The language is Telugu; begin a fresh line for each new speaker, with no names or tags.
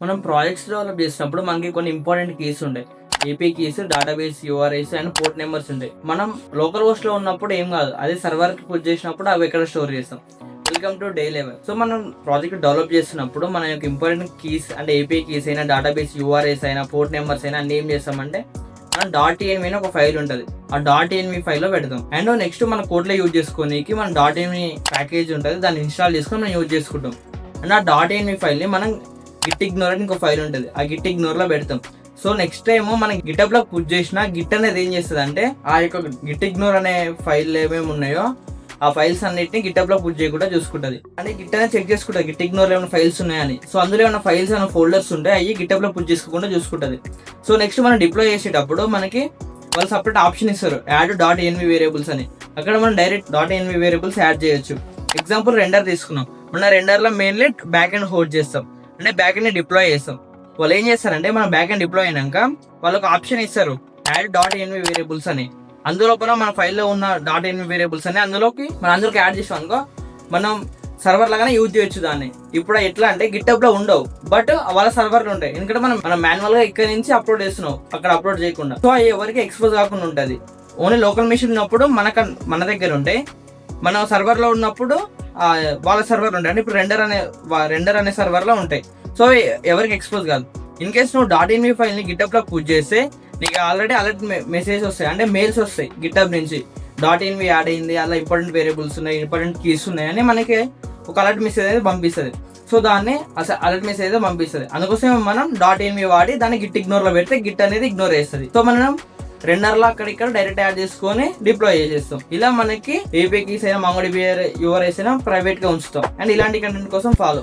మనం ప్రాజెక్ట్స్ డెవలప్ చేసినప్పుడు మనకి కొన్ని ఇంపార్టెంట్ కీస్ ఉంటాయి. API keys, database URIs and port numbers ఉంటాయి. మనం లోకల్ హోస్ట్ లో ఉన్నప్పుడు ఏం కాదు, అదే సర్వర్ కి పుష్ చేసినప్పుడు అవి ఎక్కడ స్టోర్ చేస్తాం. Welcome to day level. So మనం ప్రాజెక్ట్ డెవలప్ చేస్తున్నప్పుడు మన యొక్క ఇంపార్టెంట్ కీస్ అంటే ఏపీ కీస్ అయినా, డేటాబేస్ యూఆర్ఐస్ అయినా, పోర్ట్ నెంబర్స్ అయినా అన్ని ఏం చేస్తామంటే మనం .env అని ఒక ఫైల్ ఉంటుంది. ఆ .env ఫైల్ లో పెడతాం. అండ్ నెక్స్ట్ మన కోడ్ లో యూజ్ చేసుకోనికి మన .env ప్యాకేజ్ ఉంటుంది, దాన్ని ఇన్స్టాల్ చేసుకొని మనం యూజ్ చేసుకుంటాం. అండ్ ఆ .env ఫైల్ ని మనం గిట్ ఇగ్నోర్ అని ఇంకో ఫైల్ ఉంటుంది, ఆ గిట్ ఇగ్నోర్ లో పెడతాం. సో నెక్స్ట్ టైం మనం గిటప్ లో పుష్ చేసిన గిట్ అనేది ఏం చేస్తుంది అంటే ఆ యొక్క గిట్ ఇగ్నోర్ అనే ఫైల్ ఏమేమి ఉన్నాయో ఆ ఫైల్స్ అన్నిటిని గిటప్ లో పుష్ చేయకుండా చూసుకుంటుంది. అంటే గిట్ అనేది చెక్ చేసుకుంటుంది గిట్ ఇగ్నోర్ లో ఏమైనా ఫైల్స్ ఉన్నాయని. సో అందులో ఏమైనా ఫైల్స్ ఏమైనా ఫోల్డర్స్ ఉంటాయి, అవి గిటప్ లో పుష్ చేసుకోకుండా చూసుకుంటుంది. సో నెక్స్ట్ మనం డిప్లాయ్ చేసేటప్పుడు మనకి వాళ్ళు సపరేట్ ఆప్షన్ ఇస్తారు, యాడ్ .env వేరియబుల్స్ అని. అక్కడ మనం డైరెక్ట్ .env వేరియబుల్స్ యాడ్ చేయొచ్చు. ఎగ్జాంపుల్ రెండర్ తీసుకున్నాం. మన రెండర్ లో మెయిన్లీ బ్యాక్ ఎండ్ హోల్డ్ చేస్తాం, అంటే బ్యాక్ ఎండ్ డిప్లాయ్ చేస్తాం. వాళ్ళు ఏం చేస్తారంటే మన బ్యాక్ ఎండ్ డిప్లాయ్ అయినాక వాళ్ళకి ఆప్షన్ ఇస్తారు, యాడ్ .env వేరియబుల్స్ అని. అందులోపల మన ఫైల్లో ఉన్న .env వేరియబుల్స్ అని అందులోకి యాడ్ చేసాం అనుకో, మనం సర్వర్ లాగానే యూజ్ చేయొచ్చు దాన్ని. ఇప్పుడు ఎట్లా అంటే గిటప్ లో ఉండవు, బట్ వాళ్ళ సర్వర్లు ఉంటాయి. ఎందుకంటే మనం మాన్యువల్ గా ఇక్కడ నుంచి అప్లోడ్ చేస్తున్నాం, అక్కడ అప్లోడ్ చేయకుండా. సో అవి ఎవరికి ఎక్స్పోజ్ కాకుండా ఉంటుంది. ఓన్లీ లోకల్ మెషిన్ ఉన్నప్పుడు మన దగ్గర ఉంటాయి, మన సర్వర్ లో ఉన్నప్పుడు వాళ్ళ సర్వర్లు ఉంటాయి. అంటే ఇప్పుడు రెండర్ అనే సర్వర్ లో ఉంటాయి. సో ఎవరికి ఎక్స్పోజ్ కాదు. ఇన్ కేస్ నువ్వు .env ఫైల్ ని గిటప్ లో పుష్ చేస్తే నీకు ఆల్రెడీ అలర్ట్ మెసేజ్ వస్తాయి, అంటే మెయిల్స్ వస్తాయి గిటప్ నుంచి. .env యాడ్ అయింది, అలా ఇంపార్టెంట్ వేరియబుల్స్ ఉన్నాయి, ఇంపార్టెంట్ కీస్ ఉన్నాయి అని మనకి ఒక అలర్ట్ మెసేజ్ అయితే పంపిస్తుంది. సో దాన్ని అసలు అలర్ట్ మెసేజ్ అయితే పంపిస్తుంది. అందుకోసం మనం .env వాడి దాన్ని గిట్ ఇగ్నోర్ లో పెడితే గిట్ అనేది ఇగ్నోర్ చేస్తుంది. సో మనం రెండర్లో అక్కడ డైరెక్ట్ యాడ్ చేసుకొని డిప్లాయ్ చేసేస్తాం. ఇలా మనకి ఏపీ కీస్ అయినా, MongoDB యూఆర్ఐస్ అయినా ప్రైవేట్ గా ఉంచుతాం. అండ్ ఇలాంటి కంటెంట్ కోసం ఫాలో.